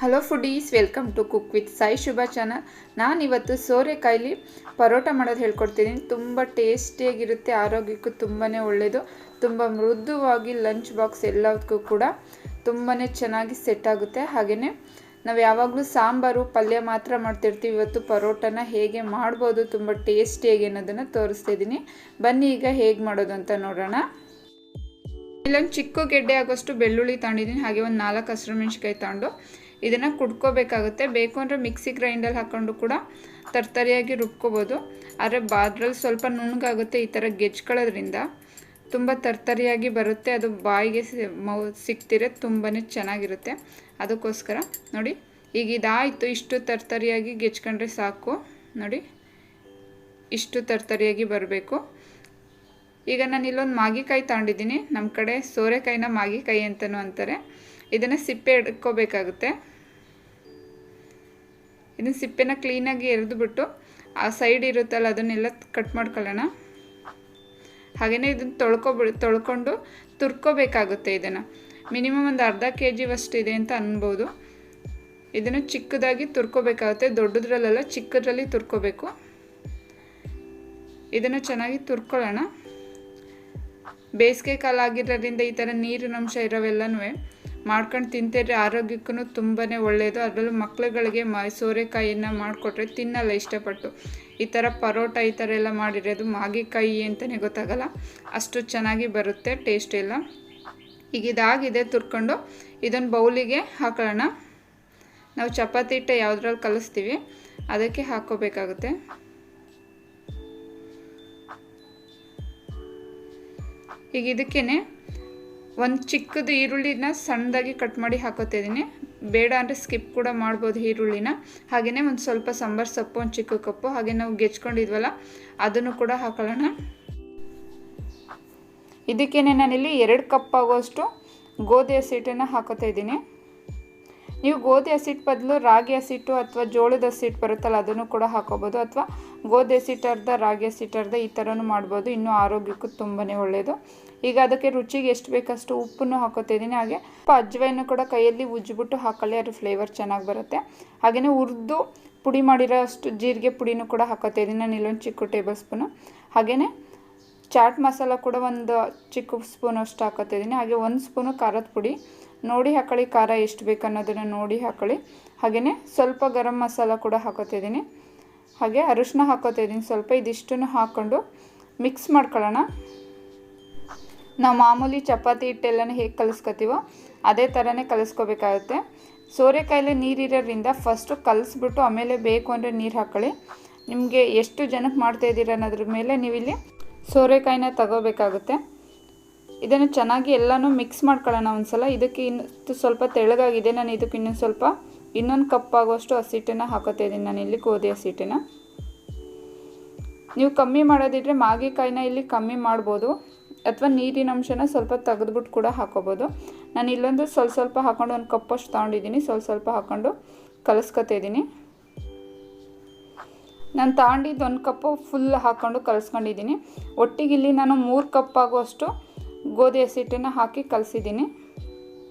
Hello foodies, welcome to cook with Sai Shubha channel. ನಾನಿವತ್ತು ಸೋರೆಕಾಯಲ್ಲಿ ಪರೋಟ ಮಾಡೋದು ಹೇಳ್ಕೊಡ್ತಿದ್ದೀನಿ. ತುಂಬ ಟೇಸ್ಟಿಯಾಗಿರುತ್ತೆ, ಆರೋಗ್ಯಕ್ಕೂ ತುಂಬಾ ಒಳ್ಳೆಯದು, ತುಂಬ ಮೃದುವಾಗಿ ಲಂಚ್ ಬಾಕ್ಸ್ ಎಲ್ಲದಕ್ಕೂ ಕೂಡ ತುಂಬಾ ಚೆನ್ನಾಗಿ ಸೆಟ್ ಆಗುತ್ತೆ. ಹಾಗೆಯೇ ನಾವು ಯಾವಾಗಲೂ ಸಾಂಬಾರು ಪಲ್ಯ ಮಾತ್ರ ಮಾಡ್ತಿರ್ತೀವಿ. ಇವತ್ತು ಪರೋಟನ ಹೇಗೆ ಮಾಡ್ಬೋದು ತುಂಬ ಟೇಸ್ಟಿಯಾಗಿ ಅನ್ನೋದನ್ನು ತೋರಿಸ್ತಾ ಇದ್ದೀನಿ. ಬನ್ನಿ ಈಗ ಹೇಗೆ ಮಾಡೋದು ಅಂತ ನೋಡೋಣ. ಇಲ್ಲೊಂದು ಚಿಕ್ಕ ಗೆಡ್ಡೆ ಆಗೋಷ್ಟು ಬೆಳ್ಳುಳ್ಳಿ ತಗೊಂಡಿದ್ದೀನಿ. ಹಾಗೆ ಒಂದು 4 ಹಸಿಮೆಣಸಿನಕಾಯಿ ತಗೊಂಡು ಇದನ್ನು ಕುಟ್ಕೋಬೇಕಾಗುತ್ತೆ. ಬೇಕು ಅಂದರೆ ಮಿಕ್ಸಿ ಗ್ರೈಂಡಲ್ಲಿ ಹಾಕ್ಕೊಂಡು ಕೂಡ ತರ್ತರಿಯಾಗಿ ರುಬ್ಕೋಬೋದು. ಆದರೆ ಅದ್ರಲ್ಲಿ ಸ್ವಲ್ಪ ನುಣ್ಣಗಾಗುತ್ತೆ. ಈ ಥರ ಗೆಜ್ಕೊಳ್ಳೋದ್ರಿಂದ ತುಂಬ ತರ್ತರಿಯಾಗಿ ಬರುತ್ತೆ. ಅದು ಬಾಯಿಗೆ ಸಿಕ್ತಿರೆ ತುಂಬಾ ಚೆನ್ನಾಗಿರುತ್ತೆ. ಅದಕ್ಕೋಸ್ಕರ ನೋಡಿ, ಈಗ ಇದಾಯಿತು. ಇಷ್ಟು ತರ್ತರಿಯಾಗಿ ಗೆಜ್ಕೊಂಡ್ರೆ ಸಾಕು. ನೋಡಿ, ಇಷ್ಟು ತರ್ತರಿಯಾಗಿ ಬರಬೇಕು. ಈಗ ನಾನು ಇಲ್ಲೊಂದು ಮಾಗಿಕಾಯಿ ತಗೊಂಡಿದ್ದೀನಿ. ನಮ್ಮ ಕಡೆ ಸೋರೆಕಾಯಿನ ಮಾಗಿಕಾಯಿ ಅಂತಲೂ ಅಂತಾರೆ. ಇದನ್ನು ಸಿಪ್ಪೆ ಎಡ್ಕೋಬೇಕಾಗುತ್ತೆ. ಇದನ್ನು ಸಿಪ್ಪೆನ ಕ್ಲೀನಾಗಿ ಎರೆದುಬಿಟ್ಟು ಆ ಸೈಡ್ ಇರುತ್ತಲ್ಲ ಅದನ್ನೆಲ್ಲ ಕಟ್ ಮಾಡ್ಕೊಳ್ಳೋಣ. ಹಾಗೆಯೇ ಇದನ್ನು ತೊಳ್ಕೊಂಡು ತುರ್ಕೋಬೇಕಾಗುತ್ತೆ. ಇದನ್ನು ಮಿನಿಮಮ್ ಒಂದು ಅರ್ಧ kg ಇದೆ ಅಂತ ಅನ್ಬೋದು. ಇದನ್ನು ಚಿಕ್ಕದಾಗಿ ತುರ್ಕೋಬೇಕಾಗುತ್ತೆ, ದೊಡ್ಡದ್ರಲ್ಲೆಲ್ಲ ಚಿಕ್ಕದ್ರಲ್ಲಿ ತುರ್ಕೋಬೇಕು. ಇದನ್ನು ಚೆನ್ನಾಗಿ ತುರ್ಕೊಳ್ಳೋಣ. ಬೇಸಿಗೆ ಕಾಲ ಆಗಿರೋದ್ರಿಂದ ಈ ಥರ ನೀರಿನ ಅಂಶ ಇರೋವೆಲ್ಲನೂ ಮಾಡ್ಕೊಂಡು ತಿಂತಿದ್ರೆ ಆರೋಗ್ಯಕ್ಕೂ ತುಂಬಾ ಒಳ್ಳೆಯದು. ಅದರಲ್ಲೂ ಮಕ್ಳುಗಳಿಗೆ ಸೋರೆಕಾಯಿಯನ್ನು ಮಾಡಿಕೊಟ್ರೆ ತಿನ್ನಲ್ಲ ಇಷ್ಟಪಟ್ಟು. ಈ ಥರ ಪರೋಟ ಈ ಥರ ಎಲ್ಲ ಮಾಡಿರೋದು ಮಾಗಿಕಾಯಿ ಅಂತಲೇ ಗೊತ್ತಾಗಲ್ಲ, ಅಷ್ಟು ಚೆನ್ನಾಗಿ ಬರುತ್ತೆ ಟೇಸ್ಟ್ ಎಲ್ಲ. ಈಗ ಇದಾಗಿದೆ ತುರ್ಕೊಂಡು ಇದನ್ನು ಬೌಲಿಗೆ ಹಾಕೊಳ್ಳೋಣ. ನಾವು ಚಪಾತಿ ಹಿಟ್ಟು ಯಾವುದ್ರಲ್ಲಿ ಕಲಿಸ್ತೀವಿ ಅದಕ್ಕೆ ಹಾಕ್ಕೋಬೇಕಾಗುತ್ತೆ. ಈಗ ಇದಕ್ಕೇ ಒಂದು ಚಿಕ್ಕದು ಈರುಳ್ಳಿನ ಸಣ್ಣದಾಗಿ ಕಟ್ ಮಾಡಿ ಹಾಕೋತಿದ್ದೀನಿ. ಬೇಡ ಅಂದರೆ ಸ್ಕಿಪ್ ಕೂಡ ಮಾಡ್ಬೋದು ಈರುಳ್ಳಿನ. ಹಾಗೆಯೇ ಒಂದು ಸ್ವಲ್ಪ ಸಾಂಬಾರು ಸೊಪ್ಪು, ಒಂದು ಚಿಕ್ಕ ಕಪ್ಪು, ಹಾಗೆ ನಾವು ಗೆಜ್ಕೊಂಡಿದ್ವಲ್ಲ ಅದನ್ನು ಕೂಡ ಹಾಕೊಳ್ಳೋಣ. ಇದಕ್ಕೇ ನಾನಿಲ್ಲಿ 2 ಕಪ್ ಆಗುವಷ್ಟು ಗೋಧಿ ಹಸಿಟ್ಟನ್ನು ಹಾಕೋತಾ ಇದ್ದೀನಿ. ನೀವು ಗೋಧಿ ಹಸಿಟ್ಟು ಬದಲು ರಾಗಿ ಹಸಿಟ್ಟು ಅಥವಾ ಜೋಳದ ಹಸಿಟ್ಟು ಬರುತ್ತಲ್ಲ ಅದನ್ನು ಕೂಡ ಹಾಕೋಬೋದು. ಅಥವಾ ಗೋಧಿ ಹಸಿಟ್ಟು ಅರ್ಧ, ರಾಗಿ ಹಸಿಟ್ಟು ಅರ್ಧ, ಈ ಥರನೂ ಮಾಡ್ಬೋದು. ಇನ್ನೂ ಆರೋಗ್ಯಕ್ಕೂ ತುಂಬಾ ಒಳ್ಳೆಯದು. ಈಗ ಅದಕ್ಕೆ ರುಚಿಗೆ ಎಷ್ಟು ಬೇಕಷ್ಟು ಉಪ್ಪನ್ನು ಹಾಕೋತಾ ಇದ್ದೀನಿ. ಹಾಗೆ ಅಜ್ವಾಯನ್ನು ಕೂಡ ಕೈಯಲ್ಲಿ ಉಜ್ಜಿಬಿಟ್ಟು ಹಾಕೊಳ್ಳಿ, ಅದು ಫ್ಲೇವರ್ ಚೆನ್ನಾಗಿ ಬರುತ್ತೆ. ಹಾಗೆಯೇ ಹುರಿದು ಪುಡಿ ಮಾಡಿರೋ ಅಷ್ಟು ಜೀರಿಗೆ ಪುಡಿನೂ ಕೂಡ ಹಾಕೋತಾ ಇದ್ದೀನಿ. ನಾನು ಇಲ್ಲೊಂದು ಚಿಕ್ಕ ಟೇಬಲ್ ಸ್ಪೂನು. ಹಾಗೆಯೇ ಚಾಟ್ ಮಸಾಲ ಕೂಡ ಒಂದು ಚಿಕ್ಕ ಸ್ಪೂನ್ ಅಷ್ಟು ಹಾಕೋತಾ ಇದ್ದೀನಿ. ಹಾಗೆ 1 ಸ್ಪೂನು ಖಾರದ ಪುಡಿ ನೋಡಿ ಹಾಕೊಳ್ಳಿ, ಖಾರ ಎಷ್ಟು ಬೇಕು ಅನ್ನೋದನ್ನು ನೋಡಿ ಹಾಕೊಳ್ಳಿ. ಹಾಗೆಯೇ ಸ್ವಲ್ಪ ಗರಂ ಮಸಾಲ ಕೂಡ ಹಾಕೋತಿದ್ದೀನಿ. ಹಾಗೆ ಅರಿಶಿನ ಹಾಕೋತಾ ಇದ್ದೀನಿ ಸ್ವಲ್ಪ. ಇದಿಷ್ಟನ್ನು ಹಾಕ್ಕೊಂಡು ಮಿಕ್ಸ್ ಮಾಡ್ಕೊಳ್ಳೋಣ. ನಾವು ಮಾಮೂಲಿ ಚಪಾತಿ ಹಿಟ್ಟೆಲ್ಲನೂ ಹೇಗೆ ಕಲಿಸ್ಕೊತೀವೋ ಅದೇ ಥರನೇ ಕಲಿಸ್ಕೋಬೇಕಾಗುತ್ತೆ. ಸೋರೆಕಾಯಲ್ಲಿ ನೀರಿರೋದ್ರಿಂದ ಫಸ್ಟು ಕಲಿಸ್ಬಿಟ್ಟು ಆಮೇಲೆ ಬೇಕು ಅಂದರೆ ನೀರು ಹಾಕ್ಕೊಳ್ಳಿ. ನಿಮಗೆ ಎಷ್ಟು ಜನಕ್ಕೆ ಮಾಡ್ತಾಯಿದ್ದೀರ ಅನ್ನೋದ್ರ ಮೇಲೆ ನೀವಿಲ್ಲಿ ಸೋರೆಕಾಯಿನ ತಗೋಬೇಕಾಗುತ್ತೆ. ಇದನ್ನು ಚೆನ್ನಾಗಿ ಎಲ್ಲನೂ ಮಿಕ್ಸ್ ಮಾಡ್ಕೊಳ್ಳೋಣ ಒಂದ್ಸಲ. ಇದಕ್ಕೆ ಇನ್ನು ಸ್ವಲ್ಪ ತೆಳ್ಳಗಾಗಿದೆ. ನಾನು ಇದಕ್ಕೆ ಇನ್ನೊಂದು ಕಪ್ ಆಗುವಷ್ಟು ಹಸಿಟ್ಟನ್ನು ಹಾಕೋತಾ ಇದ್ದೀನಿ ನಾನಿಲ್ಲಿ, ಗೋಧಿ ಹಸಿಟ್ಟನ್ನು. ನೀವು ಕಮ್ಮಿ ಮಾಡೋದಿದ್ರೆ ಮಾಗಿಕಾಯಿನ ಇಲ್ಲಿ ಕಮ್ಮಿ ಮಾಡ್ಬೋದು, ಅಥವಾ ನೀರಿನ ಅಂಶನ ಸ್ವಲ್ಪ ತೆಗೆದ್ಬಿಟ್ಟು ಕೂಡ ಹಾಕೋಬೋದು. ನಾನು ಇಲ್ಲೊಂದು ಸ್ವಲ್ಪ ಹಾಕ್ಕೊಂಡು 1 ಕಪ್ಪಷ್ಟು ತೊಗೊಂಡಿದ್ದೀನಿ. ಸ್ವಲ್ಪ ಹಾಕ್ಕೊಂಡು ಕಲಿಸ್ಕೊತಾ ಇದ್ದೀನಿ. ನಾನು ತಗೊಂಡಿದ್ದು 1 ಕಪ್ಪು ಫುಲ್ ಹಾಕ್ಕೊಂಡು ಕಲಿಸ್ಕೊಂಡಿದ್ದೀನಿ. ಒಟ್ಟಿಗೆ ಇಲ್ಲಿ ನಾನು 3 ಕಪ್ ಆಗುವಷ್ಟು ಗೋಧಿ ಹಸಿಟ್ಟನ್ನು ಹಾಕಿ ಕಲಸಿದ್ದೀನಿ.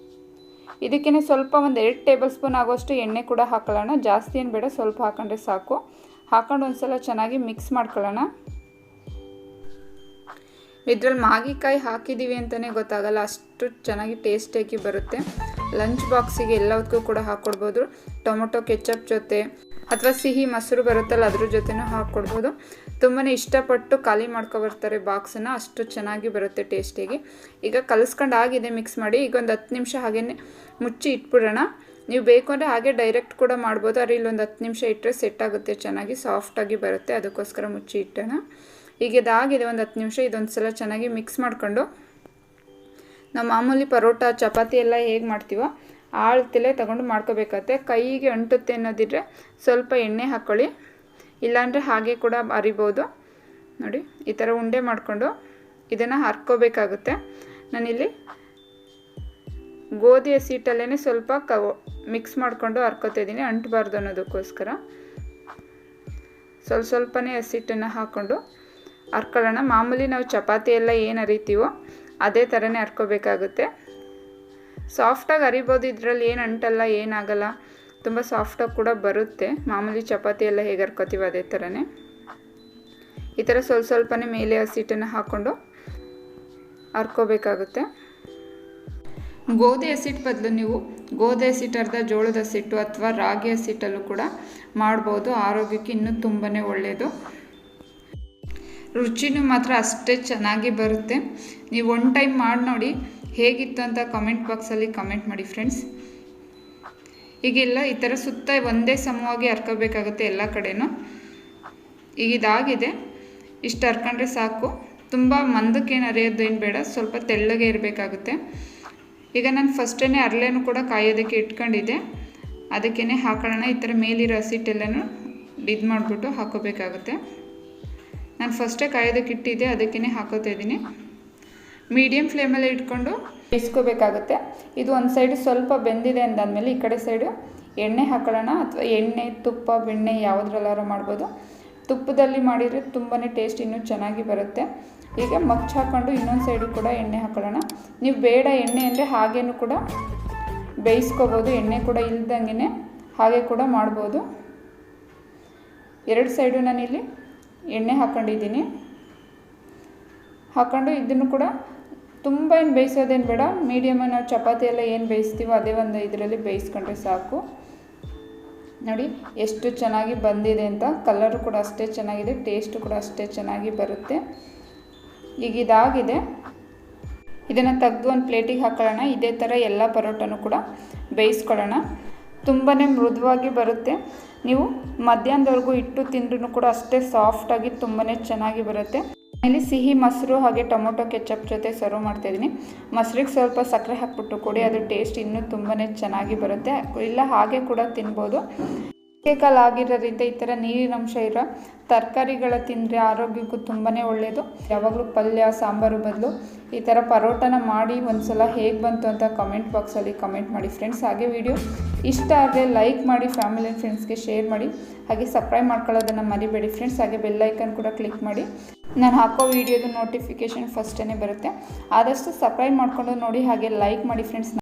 ಇದಕ್ಕೇ ಸ್ವಲ್ಪ ಒಂದು 2 ಟೇಬಲ್ ಸ್ಪೂನ್ ಆಗುವಷ್ಟು ಎಣ್ಣೆ ಕೂಡ ಹಾಕೊಳ್ಳೋಣ. ಜಾಸ್ತಿ ಏನು ಬೇಡ, ಸ್ವಲ್ಪ ಹಾಕೊಂಡ್ರೆ ಸಾಕು. ಹಾಕೊಂಡು ಒಂದ್ಸಲ ಚೆನ್ನಾಗಿ ಮಿಕ್ಸ್ ಮಾಡ್ಕೊಳ್ಳೋಣ. ಇದರಲ್ಲಿ ಮಾಗಿಕಾಯಿ ಹಾಕಿದ್ದೀವಿ ಅಂತಲೇ ಗೊತ್ತಾಗಲ್ಲ, ಅಷ್ಟು ಚೆನ್ನಾಗಿ ಟೇಸ್ಟಿಯಾಗಿ ಬರುತ್ತೆ. ಲಂಚ್ ಬಾಕ್ಸಿಗೆ ಎಲ್ಲದಕ್ಕೂ ಕೂಡ ಹಾಕ್ಕೊಡ್ಬೋದು. ಟೊಮೊಟೊ ಕೆಚಪ್ ಜೊತೆ ಅಥವಾ ಸಿಹಿ ಮೊಸರು ಬರುತ್ತಲ್ಲ ಅದ್ರ ಜೊತೆನೂ ಹಾಕ್ಕೊಡ್ಬೋದು. ತುಂಬಾ ಇಷ್ಟಪಟ್ಟು ಖಾಲಿ ಮಾಡ್ಕೊಬರ್ತಾರೆ ಬಾಕ್ಸನ್ನು, ಅಷ್ಟು ಚೆನ್ನಾಗಿ ಬರುತ್ತೆ ಟೇಸ್ಟಿಯಾಗಿ. ಈಗ ಕಲಿಸ್ಕೊಂಡು ಆಗಿದೆ, ಮಿಕ್ಸ್ ಮಾಡಿ. ಈಗ ಒಂದು 10 ನಿಮಿಷ ಹಾಗೇ ಮುಚ್ಚಿ ಇಟ್ಬಿಡೋಣ. ನೀವು ಬೇಕು ಅಂದರೆ ಹಾಗೆ ಡೈರೆಕ್ಟ್ ಕೂಡ ಮಾಡ್ಬೋದು. ಆದರೆ ಇಲ್ಲೊಂದು 10 ನಿಮಿಷ ಇಟ್ಟರೆ ಸೆಟ್ ಆಗುತ್ತೆ, ಚೆನ್ನಾಗಿ ಸಾಫ್ಟಾಗಿ ಬರುತ್ತೆ. ಅದಕ್ಕೋಸ್ಕರ ಮುಚ್ಚಿ ಇಟ್ಟೋಣ. ಈಗ ಇದಾಗಿದೆ ಒಂದು 10 ನಿಮಿಷ. ಇದೊಂದು ಸಲ ಚೆನ್ನಾಗಿ ಮಿಕ್ಸ್ ಮಾಡಿಕೊಂಡು ನಾವು ಮಾಮೂಲಿ ಪರೋಟ ಚಪಾತಿ ಎಲ್ಲ ಹೇಗೆ ಮಾಡ್ತೀವೋ ಆಳ್ತಿಲೆ ತಗೊಂಡು ಮಾಡ್ಕೋಬೇಕಾಗತ್ತೆ. ಕೈಗೆ ಅಂಟುತ್ತೆ ಅನ್ನೋದಿದ್ರೆ ಸ್ವಲ್ಪ ಎಣ್ಣೆ ಹಾಕ್ಕೊಳ್ಳಿ, ಇಲ್ಲಾಂದರೆ ಹಾಗೆ ಕೂಡ ಅರಿಬೋದು. ನೋಡಿ, ಈ ಥರ ಉಂಡೆ ಮಾಡಿಕೊಂಡು ಇದನ್ನು ಹರ್ಕೋಬೇಕಾಗುತ್ತೆ. ನಾನಿಲ್ಲಿ ಗೋಧಿ ಹಸಿಟ್ಟಲ್ಲೇ ಸ್ವಲ್ಪ ಮಿಕ್ಸ್ ಮಾಡಿಕೊಂಡು ಹರ್ಕೋತಾ ಇದ್ದೀನಿ, ಅಂಟಬಾರ್ದು ಅನ್ನೋದಕ್ಕೋಸ್ಕರ. ಸ್ವಲ್ಪನೇ ಹಸಿಟ್ಟನ್ನು ಹಾಕ್ಕೊಂಡು ಹರ್ಕೊಳ್ಳೋಣ. ಮಾಮೂಲಿ ನಾವು ಚಪಾತಿ ಎಲ್ಲ ಏನು ಅರಿತೀವೋ ಅದೇ ಥರನೇ ಹರ್ಕೋಬೇಕಾಗುತ್ತೆ. ಸಾಫ್ಟಾಗಿ ಅರಿಬೋದು, ಇದರಲ್ಲಿ ಏನು ಅಂಟಲ್ಲ, ಏನಾಗಲ್ಲ, ತುಂಬ ಸಾಫ್ಟಾಗಿ ಕೂಡ ಬರುತ್ತೆ. ಮಾಮೂಲಿ ಚಪಾತಿ ಎಲ್ಲ ಹೇಗೆ ಹರ್ಕೋತೀವಿ ಅದೇ ಥರನೇ. ಈ ಥರ ಸ್ವಲ್ಪನೇ ಮೇಲೆ ಹಸಿಟ್ಟನ್ನು ಹಾಕ್ಕೊಂಡು ಹರ್ಕೋಬೇಕಾಗುತ್ತೆ. ಗೋಧಿ ಹಸಿಟ್ಟು ಬದಲು ನೀವು ಗೋಧಿ ಹಸಿಟ್ಟು ಅರ್ಧ ಜೋಳದ ಹಸಿಟ್ಟು ಅಥವಾ ರಾಗಿ ಹಸಿಟ್ಟಲ್ಲೂ ಕೂಡ ಮಾಡ್ಬೋದು. ಆರೋಗ್ಯಕ್ಕೆ ಇನ್ನೂ ತುಂಬಾ ಒಳ್ಳೆಯದು. ರುಚಿನೂ ಮಾತ್ರ ಅಷ್ಟೇ ಚೆನ್ನಾಗಿ ಬರುತ್ತೆ. ನೀವು ಒನ್ ಟೈಮ್ ಮಾಡಿ ನೋಡಿ, ಹೇಗಿತ್ತು ಅಂತ ಕಮೆಂಟ್ ಬಾಕ್ಸಲ್ಲಿ ಕಮೆಂಟ್ ಮಾಡಿ ಫ್ರೆಂಡ್ಸ್. ಈಗೆಲ್ಲ ಈ ಥರ ಸುತ್ತ ಒಂದೇ ಸಮವಾಗಿ ಹರ್ಕೋಬೇಕಾಗುತ್ತೆ ಎಲ್ಲ ಕಡೆನೂ. ಈಗ ಇದಾಗಿದೆ, ಇಷ್ಟು ಹರ್ಕೊಂಡ್ರೆ ಸಾಕು. ತುಂಬ ಮಂದಕ್ಕೇನು ಅರಿಯೋದೇನು ಬೇಡ, ಸ್ವಲ್ಪ ತೆಳ್ಳಗೆ ಇರಬೇಕಾಗುತ್ತೆ. ಈಗ ನಾನು ಫಸ್ಟೇ ಅರಳೆನೂ ಕೂಡ ಕಾಯೋದಕ್ಕೆ ಇಟ್ಕೊಂಡಿದ್ದೆ, ಅದಕ್ಕೇ ಹಾಕೊಳ್ಳೋಣ. ಈ ಥರ ಮೇಲಿರೋ ಹಸಿಟ್ಟೆಲ್ಲನೂ ಇದು ಮಾಡಿಬಿಟ್ಟು ಹಾಕೋಬೇಕಾಗುತ್ತೆ. ನಾನು ಫಸ್ಟೇ ಕಾಯೋದಕ್ಕೆ ಇಟ್ಟಿದ್ದೆ, ಅದಕ್ಕೇ ಹಾಕೋತಾ ಇದ್ದೀನಿ. ಮೀಡಿಯಮ್ ಫ್ಲೇಮಲ್ಲಿ ಇಟ್ಕೊಂಡು ಬೇಯಿಸ್ಕೋಬೇಕಾಗುತ್ತೆ. ಇದು ಒಂದು ಸೈಡು ಸ್ವಲ್ಪ ಬೆಂದಿದೆ ಅಂದಾದಮೇಲೆ ಈ ಕಡೆ ಸೈಡು ಎಣ್ಣೆ ಹಾಕೊಳ್ಳೋಣ. ಅಥವಾ ಎಣ್ಣೆ, ತುಪ್ಪ, ಬೆಣ್ಣೆ ಯಾವುದ್ರಲ್ಲಾರು ಮಾಡ್ಬೋದು. ತುಪ್ಪದಲ್ಲಿ ಮಾಡಿದರೆ ತುಂಬಾ ಟೇಸ್ಟ್ ಇನ್ನೂ ಚೆನ್ನಾಗಿ ಬರುತ್ತೆ. ಈಗ ಮಚ್ಚ ಹಾಕ್ಕೊಂಡು ಇನ್ನೊಂದು ಸೈಡು ಕೂಡ ಎಣ್ಣೆ ಹಾಕೊಳ್ಳೋಣ. ನೀವು ಬೇಡ ಎಣ್ಣೆ ಅಂದರೆ ಹಾಗೇನೂ ಕೂಡ ಬೇಯಿಸ್ಕೋಬೋದು. ಎಣ್ಣೆ ಕೂಡ ಇಲ್ದಂಗೆ ಹಾಗೆ ಕೂಡ ಮಾಡ್ಬೋದು. ಎರಡು ಸೈಡು ನಾನಿಲ್ಲಿ ಎಣ್ಣೆ ಹಾಕ್ಕೊಂಡಿದ್ದೀನಿ. ಹಾಕ್ಕೊಂಡು ಇದನ್ನು ಕೂಡ ತುಂಬ ಏನು ಬೇಯಿಸೋದೇನು ಬೇಡ, ಮೀಡಿಯಮ್ ನಾವು ಚಪಾತಿ ಎಲ್ಲ ಏನು ಬೇಯಿಸ್ತೀವೋ ಅದೇ ಒಂದು ಇದರಲ್ಲಿ ಬೇಯಿಸ್ಕೊಂಡ್ರೆ ಸಾಕು. ನೋಡಿ ಎಷ್ಟು ಚೆನ್ನಾಗಿ ಬಂದಿದೆ ಅಂತ. ಕಲರು ಕೂಡ ಅಷ್ಟೇ ಚೆನ್ನಾಗಿದೆ, ಟೇಸ್ಟು ಕೂಡ ಅಷ್ಟೇ ಚೆನ್ನಾಗಿ ಬರುತ್ತೆ. ಈಗ ಇದಾಗಿದೆ, ಇದನ್ನು ತೆಗೆದು ಒಂದು ಪ್ಲೇಟಿಗೆ ಹಾಕೊಳ್ಳೋಣ. ಇದೇ ಥರ ಎಲ್ಲ ಪರೋಟನೂ ಕೂಡ ಬೇಯಿಸ್ಕೊಳ್ಳೋಣ. ತುಂಬಾ ಮೃದುವಾಗಿ ಬರುತ್ತೆ. ನೀವು ಮಧ್ಯಾಹ್ನದವರೆಗೂ ಇಟ್ಟು ತಿಂದ್ರೂ ಕೂಡ ಅಷ್ಟೇ ಸಾಫ್ಟಾಗಿ ತುಂಬಾ ಚೆನ್ನಾಗಿ ಬರುತ್ತೆ. ಇಲ್ಲಿ ಸಿಹಿ ಮೊಸರು ಹಾಗೆ ಟೊಮೊಟೊ ಕೆಚಪ್ ಜೊತೆ ಸರ್ವ್ ಮಾಡ್ತಾಯಿದ್ದೀನಿ. ಮೊಸರಿಗೆ ಸ್ವಲ್ಪ ಸಕ್ಕರೆ ಹಾಕ್ಬಿಟ್ಟು ಕೊಡಿ, ಅದು ಟೇಸ್ಟ್ ಇನ್ನೂ ತುಂಬಾ ಚೆನ್ನಾಗಿ ಬರುತ್ತೆ. ಇಲ್ಲ ಹಾಗೆ ಕೂಡ ತಿನ್ಬೋದು. ಕಾಲ ಆಗಿರೋದ್ರಿಂದ ಈ ಥರ ನೀರಿನಂಶ ಇರೋ ತರಕಾರಿಗಳ ತಿಂದರೆ ಆರೋಗ್ಯಕ್ಕೂ ತುಂಬಾ ಒಳ್ಳೆಯದು. ಯಾವಾಗಲೂ ಪಲ್ಯ ಸಾಂಬಾರು ಬದಲು ಈ ಥರ ಪರೋಟನ ಮಾಡಿ ಒಂದು ಸಲ ಹೇಗೆ ಬಂತು ಅಂತ ಕಮೆಂಟ್ ಬಾಕ್ಸಲ್ಲಿ ಕಮೆಂಟ್ ಮಾಡಿ ಫ್ರೆಂಡ್ಸ್. ಹಾಗೆ ವಿಡಿಯೋ ಇಷ್ಟ ಆದರೆ ಲೈಕ್ ಮಾಡಿ, ಫ್ಯಾಮಿಲಿ ಆ್ಯಂಡ್ ಫ್ರೆಂಡ್ಸ್ಗೆ ಶೇರ್ ಮಾಡಿ. ಹಾಗೆ ಸಬ್ಸ್ಕ್ರೈಬ್ ಮಾಡ್ಕೊಳ್ಳೋದನ್ನು ಮರಿಬೇಡಿ ಫ್ರೆಂಡ್ಸ್. ಹಾಗೆ ಬೆಲ್ ಐಕನ್ ಕೂಡ ಕ್ಲಿಕ್ ಮಾಡಿ, ನಾನು ಹಾಕೋ ವೀಡಿಯೋದು ನೋಟಿಫಿಕೇಷನ್ ಫಸ್ಟೇ ಬರುತ್ತೆ. ಆದಷ್ಟು ಸಬ್ಸ್ಕ್ರೈಬ್ ಮಾಡ್ಕೊಂಡು ನೋಡಿ, ಹಾಗೆ ಲೈಕ್ ಮಾಡಿ ಫ್ರೆಂಡ್ಸ್.